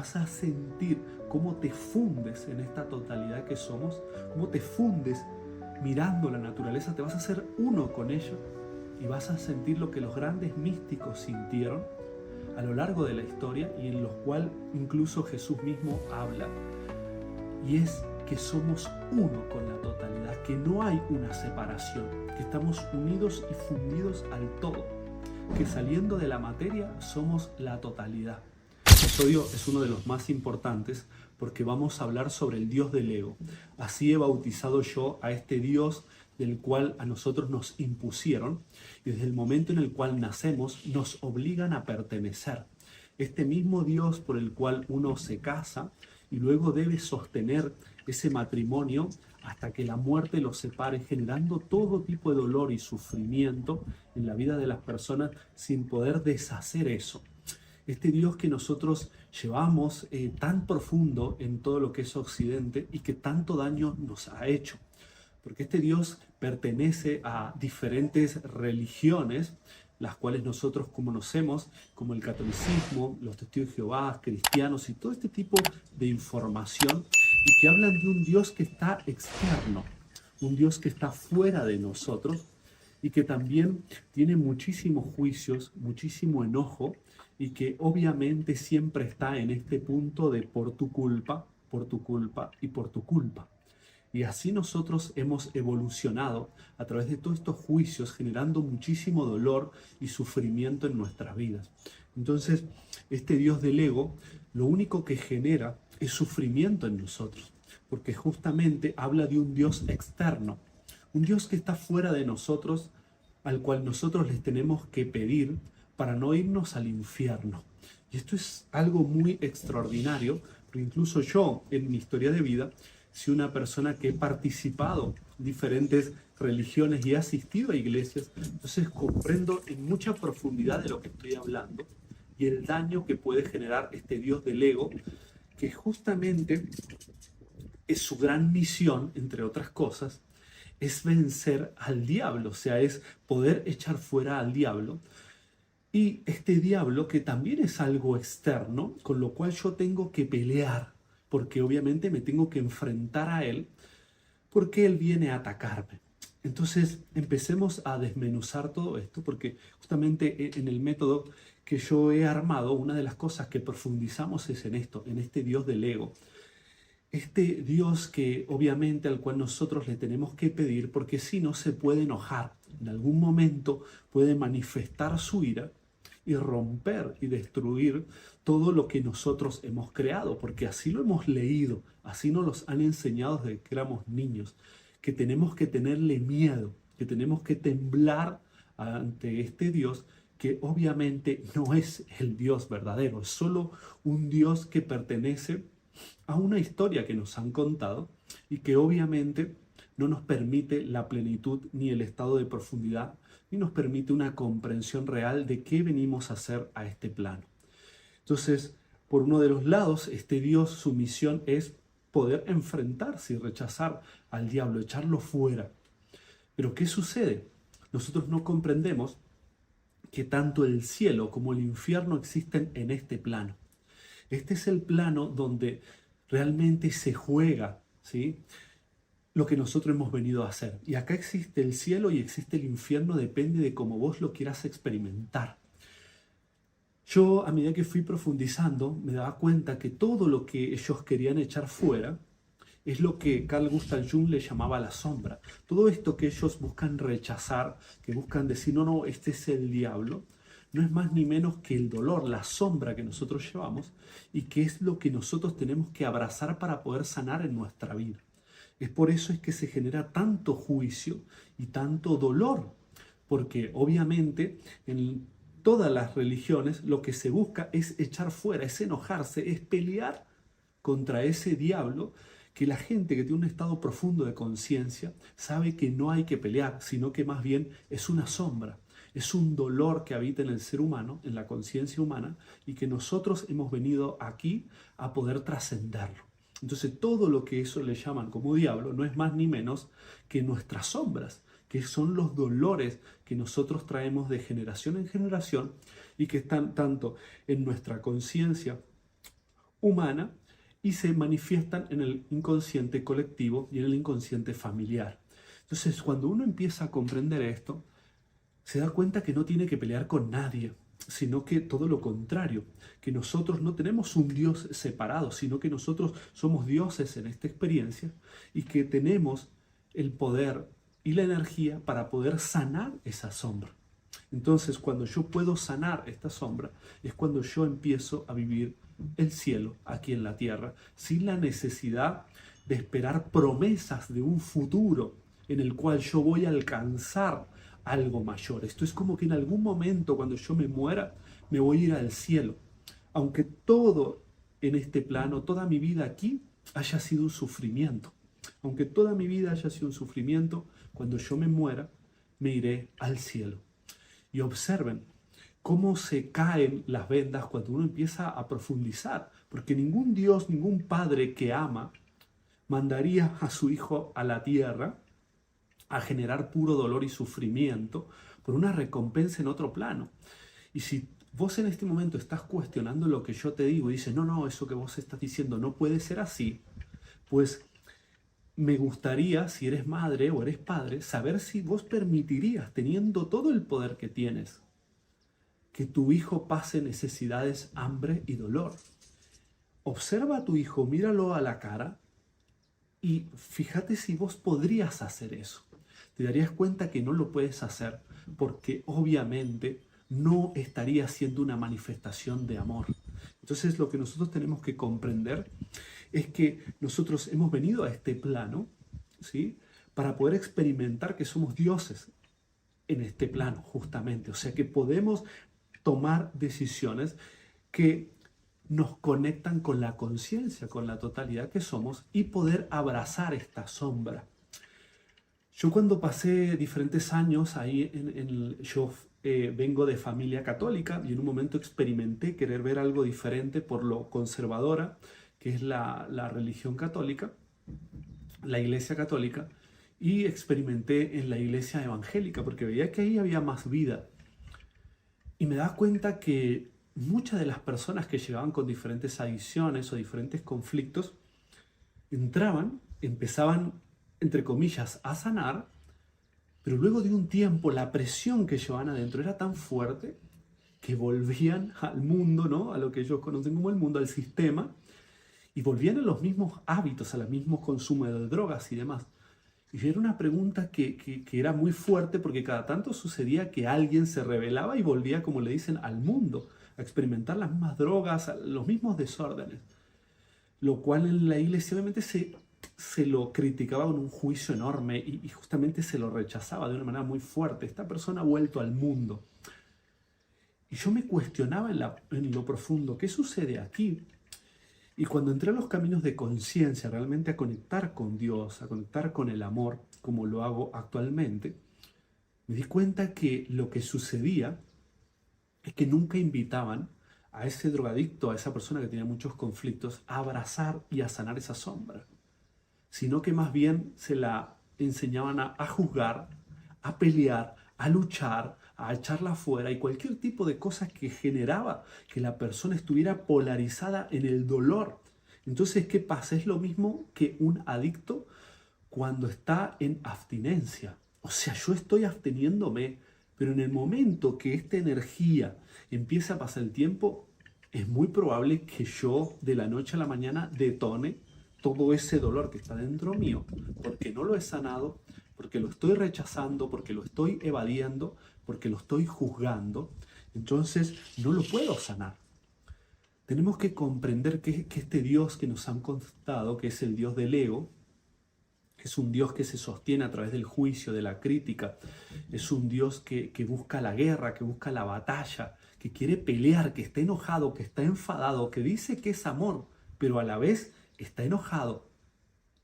vas a sentir cómo te fundes en esta totalidad que somos, cómo te fundes mirando la naturaleza, te vas a hacer uno con ella y vas a sentir lo que los grandes místicos sintieron a lo largo de la historia y en los cuales incluso Jesús mismo habla. Y es que somos uno con la totalidad, que no hay una separación, que estamos unidos y fundidos al todo, que saliendo de la materia somos la totalidad. Este episodio es uno de los más importantes porque vamos a hablar sobre el Dios del ego. Así he bautizado yo a este Dios del cual a nosotros nos impusieron y desde el momento en el cual nacemos nos obligan a pertenecer. Este mismo Dios por el cual uno se casa y luego debe sostener ese matrimonio hasta que la muerte los separe, generando todo tipo de dolor y sufrimiento en la vida de las personas sin poder deshacer eso. Este Dios que nosotros llevamos tan profundo en todo lo que es Occidente y que tanto daño nos ha hecho. Porque este Dios pertenece a diferentes religiones, las cuales nosotros conocemos como el catolicismo, los testigos de Jehová, cristianos y todo este tipo de información, y que hablan de un Dios que está externo, un Dios que está fuera de nosotros y que también tiene muchísimos juicios, muchísimo enojo y que obviamente siempre está en este punto de por tu culpa y por tu culpa. Y así nosotros hemos evolucionado a través de todos estos juicios, generando muchísimo dolor y sufrimiento en nuestras vidas. Entonces, este Dios del ego, lo único que genera es sufrimiento en nosotros, porque justamente habla de un Dios externo, un Dios que está fuera de nosotros, al cual nosotros les tenemos que pedir para no irnos al infierno. Y esto es algo muy extraordinario, porque incluso yo, en mi historia de vida, soy una persona que he participado en diferentes religiones y he asistido a iglesias, entonces comprendo en mucha profundidad de lo que estoy hablando y el daño que puede generar este Dios del ego, que justamente es su gran misión, entre otras cosas, es vencer al diablo, o sea, es poder echar fuera al diablo. Y este diablo que también es algo externo, con lo cual yo tengo que pelear, porque obviamente me tengo que enfrentar a él, porque él viene a atacarme. Entonces empecemos a desmenuzar todo esto, porque justamente en el método que yo he armado, una de las cosas que profundizamos es en esto, en este Dios del ego. Este Dios que obviamente al cual nosotros le tenemos que pedir, porque si no se puede enojar, en algún momento puede manifestar su ira y romper y destruir todo lo que nosotros hemos creado, porque así lo hemos leído, así nos los han enseñado desde que éramos niños, que tenemos que tenerle miedo, que tenemos que temblar ante este Dios que obviamente no es el Dios verdadero, es solo un Dios que pertenece a una historia que nos han contado y que obviamente no nos permite la plenitud ni el estado de profundidad, ni nos permite una comprensión real de qué venimos a hacer a este plano. Entonces, por uno de los lados, este Dios, su misión es poder enfrentarse y rechazar al diablo, echarlo fuera. Pero ¿qué sucede? Nosotros no comprendemos que tanto el cielo como el infierno existen en este plano. Este es el plano donde realmente se juega, ¿sí?, lo que nosotros hemos venido a hacer. Y acá existe el cielo y existe el infierno, depende de cómo vos lo quieras experimentar. Yo, a medida que fui profundizando, me daba cuenta que todo lo que ellos querían echar fuera es lo que Carl Gustav Jung le llamaba la sombra. Todo esto que ellos buscan rechazar, que buscan decir, no, no, este es el diablo, no es más ni menos que el dolor, la sombra que nosotros llevamos y que es lo que nosotros tenemos que abrazar para poder sanar en nuestra vida. Es por eso es que se genera tanto juicio y tanto dolor, porque obviamente en todas las religiones lo que se busca es echar fuera, es enojarse, es pelear contra ese diablo que la gente que tiene un estado profundo de conciencia sabe que no hay que pelear, sino que más bien es una sombra. Es un dolor que habita en el ser humano, en la conciencia humana, y que nosotros hemos venido aquí a poder trascenderlo. Entonces todo lo que eso le llaman como diablo no es más ni menos que nuestras sombras, que son los dolores que nosotros traemos de generación en generación y que están tanto en nuestra conciencia humana y se manifiestan en el inconsciente colectivo y en el inconsciente familiar. Entonces, cuando uno empieza a comprender esto, se da cuenta que no tiene que pelear con nadie, sino que todo lo contrario, que nosotros no tenemos un Dios separado, sino que nosotros somos dioses en esta experiencia y que tenemos el poder y la energía para poder sanar esa sombra. Entonces, cuando yo puedo sanar esta sombra, es cuando yo empiezo a vivir el cielo aquí en la tierra, sin la necesidad de esperar promesas de un futuro en el cual yo voy a alcanzar algo mayor. Esto es como que en algún momento, cuando yo me muera, me voy a ir al cielo. Aunque todo en este plano, toda mi vida aquí, haya sido un sufrimiento. Aunque toda mi vida haya sido un sufrimiento, cuando yo me muera, me iré al cielo. Y observen cómo se caen las vendas cuando uno empieza a profundizar. Porque ningún Dios, ningún Padre que ama, mandaría a su Hijo a la tierra a generar puro dolor y sufrimiento por una recompensa en otro plano. Y si vos en este momento estás cuestionando lo que yo te digo y dices, no, eso que vos estás diciendo no puede ser así, pues me gustaría, si eres madre o eres padre, saber si vos permitirías, teniendo todo el poder que tienes, que tu hijo pase necesidades, hambre y dolor. Observa a tu hijo, míralo a la cara y fíjate si vos podrías hacer eso. Te darías cuenta que no lo puedes hacer porque obviamente no estaría siendo una manifestación de amor. Entonces lo que nosotros tenemos que comprender es que nosotros hemos venido a este plano, ¿sí?, para poder experimentar que somos dioses en este plano, justamente. O sea, que podemos tomar decisiones que nos conectan con la conciencia, con la totalidad que somos y poder abrazar esta sombra. Yo cuando pasé diferentes años ahí, yo vengo de familia católica y en un momento experimenté querer ver algo diferente por lo conservadora que es la religión católica, la iglesia católica, y experimenté en la iglesia evangélica porque veía que ahí había más vida. Y me daba cuenta que muchas de las personas que llegaban con diferentes adicciones o diferentes conflictos entraban, empezaban, entre comillas, a sanar, pero luego de un tiempo la presión que llevaban adentro era tan fuerte que volvían al mundo, ¿no?, a lo que ellos conocen como el mundo, al sistema, y volvían a los mismos hábitos, a los mismos consumos de drogas y demás. Y era una pregunta que era muy fuerte porque cada tanto sucedía que alguien se rebelaba y volvía, como le dicen, al mundo, a experimentar las mismas drogas, los mismos desórdenes. Lo cual en la iglesia obviamente se lo criticaba con un juicio enorme y justamente se lo rechazaba de una manera muy fuerte. Esta persona ha vuelto al mundo. Y yo me cuestionaba en lo profundo, ¿qué sucede aquí? Y cuando entré a los caminos de conciencia, realmente a conectar con Dios, a conectar con el amor, como lo hago actualmente, me di cuenta que lo que sucedía es que nunca invitaban a ese drogadicto, a esa persona que tenía muchos conflictos, a abrazar y a sanar esa sombra, sino que más bien se la enseñaban a juzgar, a pelear, a luchar, a echarla afuera y cualquier tipo de cosas que generaba que la persona estuviera polarizada en el dolor. Entonces, ¿qué pasa? Es lo mismo que un adicto cuando está en abstinencia. O sea, yo estoy absteniéndome, pero en el momento que esta energía empieza a pasar el tiempo, es muy probable que yo de la noche a la mañana detone todo ese dolor que está dentro mío, porque no lo he sanado, porque lo estoy rechazando, porque lo estoy evadiendo, porque lo estoy juzgando. Entonces no lo puedo sanar. Tenemos que comprender que este Dios que nos han contado, que es el Dios del ego, es un Dios que se sostiene a través del juicio, de la crítica, es un Dios que busca la guerra, que busca la batalla, que quiere pelear, que está enojado, que está enfadado, que dice que es amor, pero a la vez está enojado.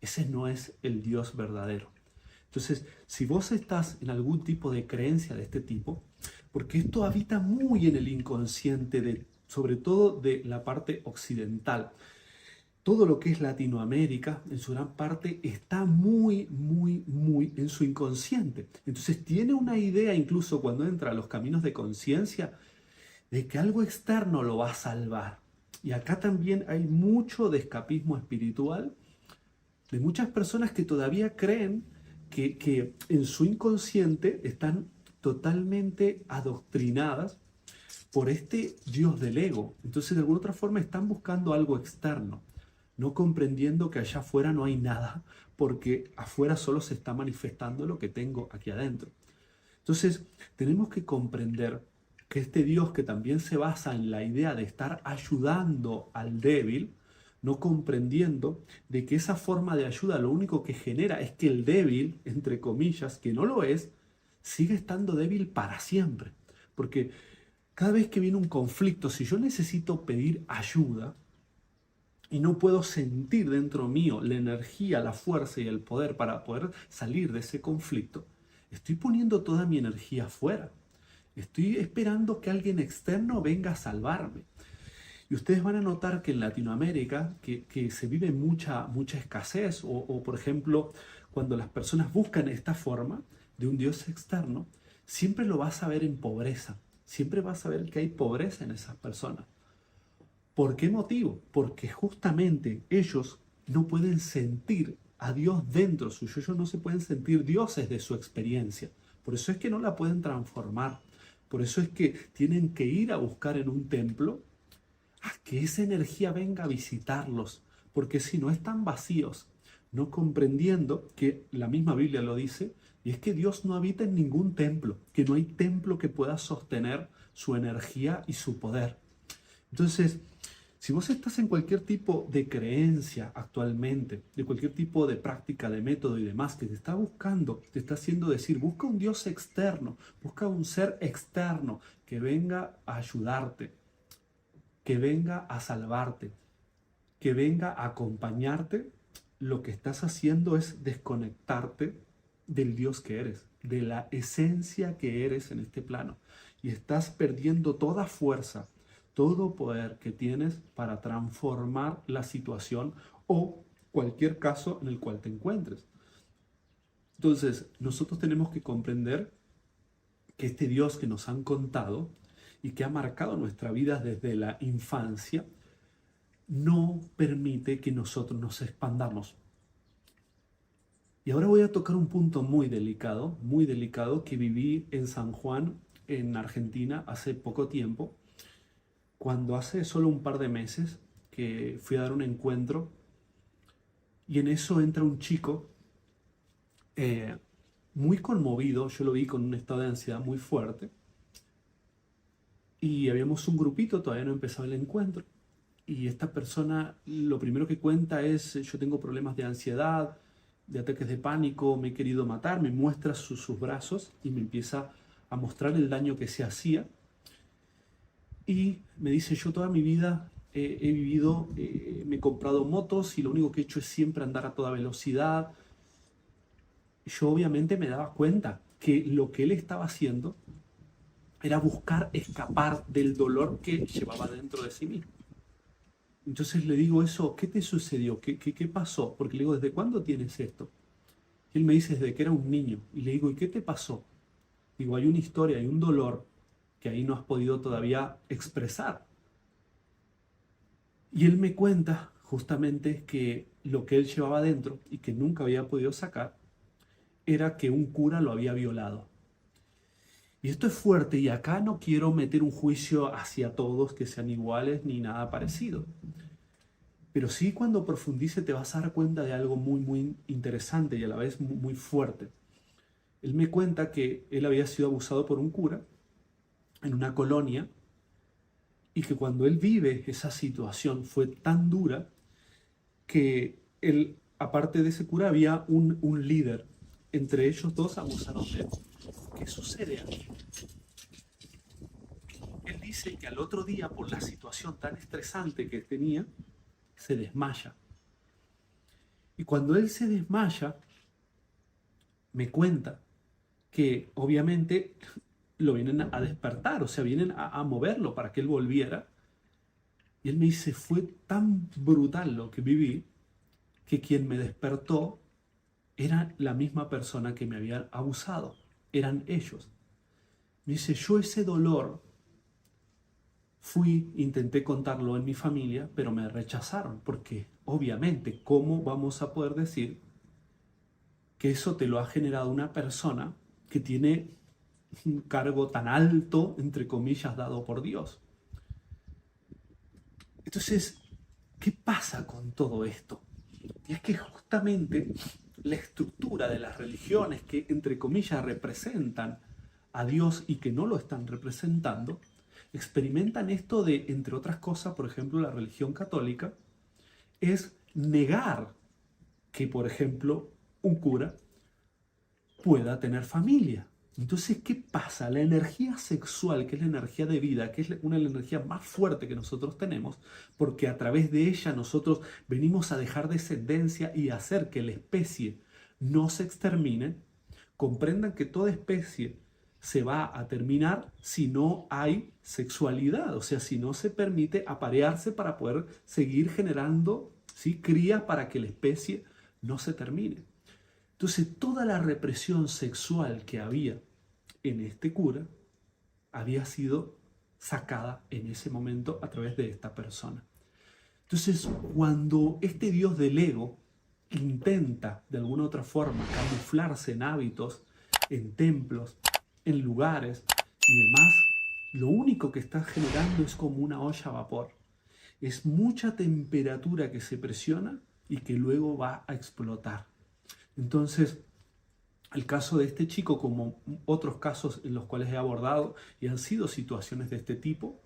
Ese no es el Dios verdadero. Entonces, si vos estás en algún tipo de creencia de este tipo, porque esto habita muy en el inconsciente, sobre todo de la parte occidental, todo lo que es Latinoamérica, en su gran parte, está muy en su inconsciente. Entonces tiene una idea, incluso cuando entra a los caminos de conciencia, de que algo externo lo va a salvar. Y acá también hay mucho de escapismo espiritual, de muchas personas que todavía creen que en su inconsciente están totalmente adoctrinadas por este Dios del ego. Entonces, de alguna otra forma, están buscando algo externo, no comprendiendo que allá afuera no hay nada, porque afuera solo se está manifestando lo que tengo aquí adentro. Entonces, tenemos que comprender que este Dios, que también se basa en la idea de estar ayudando al débil, no comprendiendo de que esa forma de ayuda lo único que genera es que el débil, entre comillas, que no lo es, sigue estando débil para siempre. Porque cada vez que viene un conflicto, si yo necesito pedir ayuda y no puedo sentir dentro mío la energía, la fuerza y el poder para poder salir de ese conflicto, estoy poniendo toda mi energía afuera. Estoy esperando que alguien externo venga a salvarme. Y ustedes van a notar que en Latinoamérica, que se vive mucha escasez, o por ejemplo, cuando las personas buscan esta forma de un Dios externo, siempre lo vas a ver en pobreza. Siempre vas a ver que hay pobreza en esas personas. ¿Por qué motivo? Porque justamente ellos no pueden sentir a Dios dentro suyo. Ellos no se pueden sentir dioses de su experiencia. Por eso es que no la pueden transformar. Por eso es que tienen que ir a buscar en un templo a que esa energía venga a visitarlos. Porque si no están vacíos, no comprendiendo que la misma Biblia lo dice, y es que Dios no habita en ningún templo, que no hay templo que pueda sostener su energía y su poder. Entonces, si vos estás en cualquier tipo de creencia actualmente, de cualquier tipo de práctica, de método y demás, que te está buscando, te está haciendo decir, busca un Dios externo, busca un ser externo que venga a ayudarte, que venga a salvarte, que venga a acompañarte, lo que estás haciendo es desconectarte del Dios que eres, de la esencia que eres en este plano. Y estás perdiendo toda fuerza, todo poder que tienes para transformar la situación o cualquier caso en el cual te encuentres. Entonces, nosotros tenemos que comprender que este Dios que nos han contado y que ha marcado nuestra vida desde la infancia, no permite que nosotros nos expandamos. Y ahora voy a tocar un punto muy delicado que viví en San Juan, en Argentina, hace poco tiempo, cuando hace solo un par de meses que fui a dar un encuentro y en eso entra un chico eh, muy conmovido, yo lo vi con un estado de ansiedad muy fuerte y habíamos un grupito, todavía no empezaba el encuentro. Y esta persona lo primero que cuenta es, yo tengo problemas de ansiedad, de ataques de pánico, me he querido matar, me muestra sus brazos y me empieza a mostrar el daño que se hacía. Y me dice, yo toda mi vida he vivido, me he comprado motos y lo único que he hecho es siempre andar a toda velocidad. Yo obviamente me daba cuenta que lo que él estaba haciendo era buscar escapar del dolor que llevaba dentro de sí mismo. Entonces le digo eso, ¿qué te sucedió? ¿Qué pasó? Porque le digo, ¿desde cuándo tienes esto? Y él me dice, desde que era un niño. Y le digo, ¿y qué te pasó? Digo, hay una historia, hay un dolor que ahí no has podido todavía expresar. Y él me cuenta justamente que lo que él llevaba dentro y que nunca había podido sacar era que un cura lo había violado. Y esto es fuerte y acá no quiero meter un juicio hacia todos que sean iguales ni nada parecido. Pero sí, cuando profundice te vas a dar cuenta de algo muy interesante y a la vez muy fuerte. Él me cuenta que él había sido abusado por un cura en una colonia y que cuando él vive esa situación fue tan dura que él, aparte de ese cura, había un líder. Entre ellos dos abusaron de él. ¿Qué sucede aquí? Él dice que al otro día, por la situación tan estresante que tenía, se desmaya. Y cuando él se desmaya, me cuenta que obviamente lo vienen a despertar, o sea, vienen a moverlo para que él volviera. Y él me dice, fue tan brutal lo que viví, que quien me despertó era la misma persona que me había abusado, eran ellos. Me dice, yo ese dolor intenté contarlo en mi familia, pero me rechazaron, porque obviamente, ¿cómo vamos a poder decir que eso te lo ha generado una persona que tiene un cargo tan alto, entre comillas, dado por Dios? Entonces, ¿qué pasa con todo esto? Y es que justamente la estructura de las religiones que, entre comillas, representan a Dios y que no lo están representando, experimentan esto de, entre otras cosas, por ejemplo, la religión católica, es negar que, por ejemplo, un cura pueda tener familia. Entonces, ¿qué pasa? La energía sexual, que es la energía de vida, que es una de las energías más fuertes que nosotros tenemos, porque a través de ella nosotros venimos a dejar descendencia y a hacer que la especie no se extermine. Comprendan que toda especie se va a terminar si no hay sexualidad, o sea, si no se permite aparearse para poder seguir generando, ¿sí?, cría para que la especie no se termine. Entonces, toda la represión sexual que había en este cura había sido sacada en ese momento a través de esta persona. Entonces, cuando este dios del ego intenta de alguna u otra forma camuflarse en hábitos, en templos, en lugares y demás, lo único que está generando es como una olla a vapor. Es mucha temperatura que se presiona y que luego va a explotar. Entonces, el caso de este chico, como otros casos en los cuales he abordado y han sido situaciones de este tipo,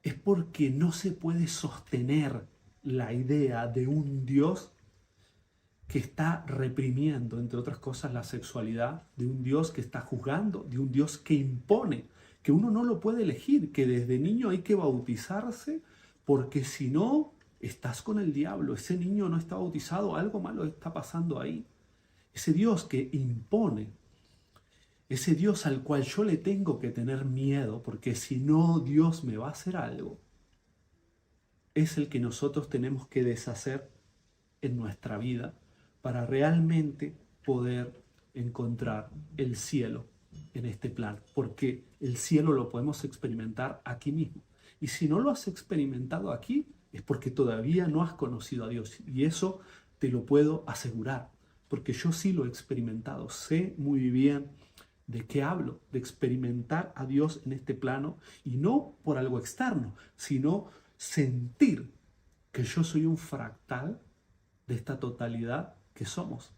es porque no se puede sostener la idea de un Dios que está reprimiendo, entre otras cosas, la sexualidad, de un Dios que está juzgando, de un Dios que impone, que uno no lo puede elegir, que desde niño hay que bautizarse, porque si no, estás con el diablo. Ese niño no está bautizado, algo malo está pasando ahí. Ese Dios que impone, ese Dios al cual yo le tengo que tener miedo, porque si no Dios me va a hacer algo, es el que nosotros tenemos que deshacer en nuestra vida para realmente poder encontrar el cielo en este plan, porque el cielo lo podemos experimentar aquí mismo. Y si no lo has experimentado aquí, es porque todavía no has conocido a Dios. Y eso te lo puedo asegurar, porque yo sí lo he experimentado. Sé muy bien de qué hablo, de experimentar a Dios en este plano, y no por algo externo, sino sentir que yo soy un fractal de esta totalidad que somos.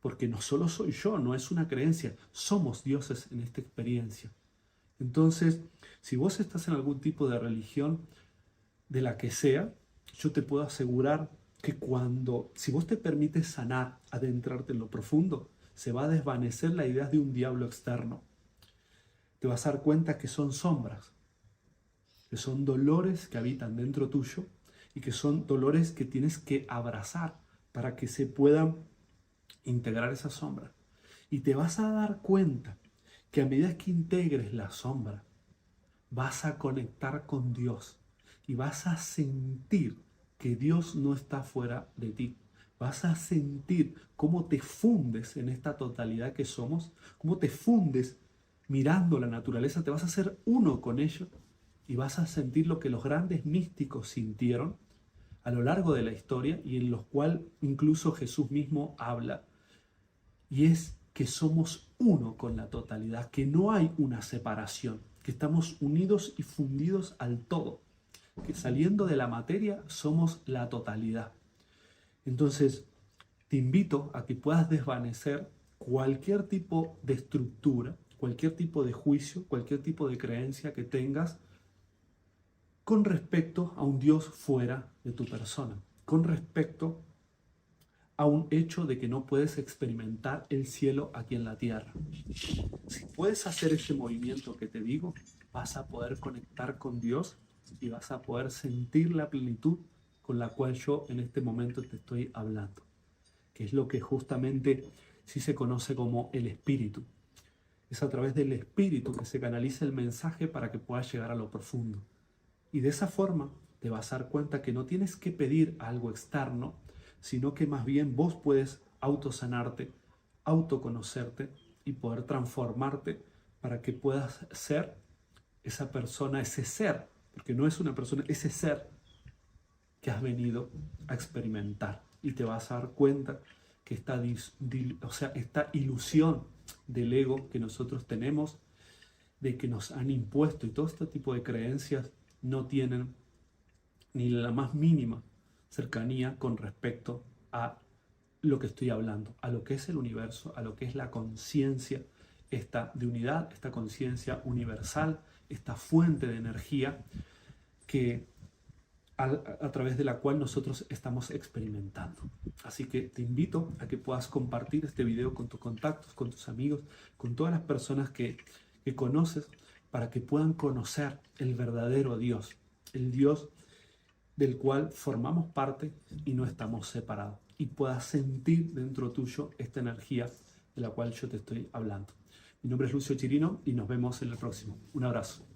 Porque no solo soy yo, no es una creencia, somos dioses en esta experiencia. Entonces, si vos estás en algún tipo de religión, de la que sea, yo te puedo asegurar que si vos te permites sanar, adentrarte en lo profundo, se va a desvanecer la idea de un diablo externo. Te vas a dar cuenta que son sombras, que son dolores que habitan dentro tuyo y que son dolores que tienes que abrazar para que se puedan integrar esa sombra. Y te vas a dar cuenta que a medida que integres la sombra, vas a conectar con Dios y vas a sentir que Dios no está fuera de ti. Vas a sentir cómo te fundes en esta totalidad que somos, cómo te fundes mirando la naturaleza, te vas a hacer uno con ello y vas a sentir lo que los grandes místicos sintieron a lo largo de la historia y en los cuales incluso Jesús mismo habla. Y es que somos uno con la totalidad, que no hay una separación, que estamos unidos y fundidos al todo, que saliendo de la materia somos la totalidad. Entonces, te invito a que puedas desvanecer cualquier tipo de estructura, cualquier tipo de juicio, cualquier tipo de creencia que tengas con respecto a un Dios fuera de tu persona, con respecto a un hecho de que no puedes experimentar el cielo aquí en la tierra. Si puedes hacer ese movimiento que te digo, vas a poder conectar con Dios y vas a poder sentir la plenitud con la cual yo en este momento te estoy hablando, que es lo que justamente sí se conoce como el espíritu. Es a través del espíritu que se canaliza el mensaje para que puedas llegar a lo profundo. Y de esa forma te vas a dar cuenta que no tienes que pedir algo externo, sino que más bien vos puedes autosanarte, autoconocerte y poder transformarte para que puedas ser esa persona, ese ser porque no es una persona, ese ser que has venido a experimentar. Y te vas a dar cuenta que esta ilusión del ego que nosotros tenemos, de que nos han impuesto y todo este tipo de creencias no tienen ni la más mínima cercanía con respecto a lo que estoy hablando, a lo que es el universo, a lo que es la conciencia esta de unidad, esta conciencia universal, esta fuente de energía que a través de la cual nosotros estamos experimentando. Así que te invito a que puedas compartir este video con tus contactos, con tus amigos, con todas las personas que conoces, para que puedan conocer el verdadero Dios, el Dios del cual formamos parte y no estamos separados, y puedas sentir dentro tuyo esta energía de la cual yo te estoy hablando. Mi nombre es Lucio Chirino y nos vemos en el próximo. Un abrazo.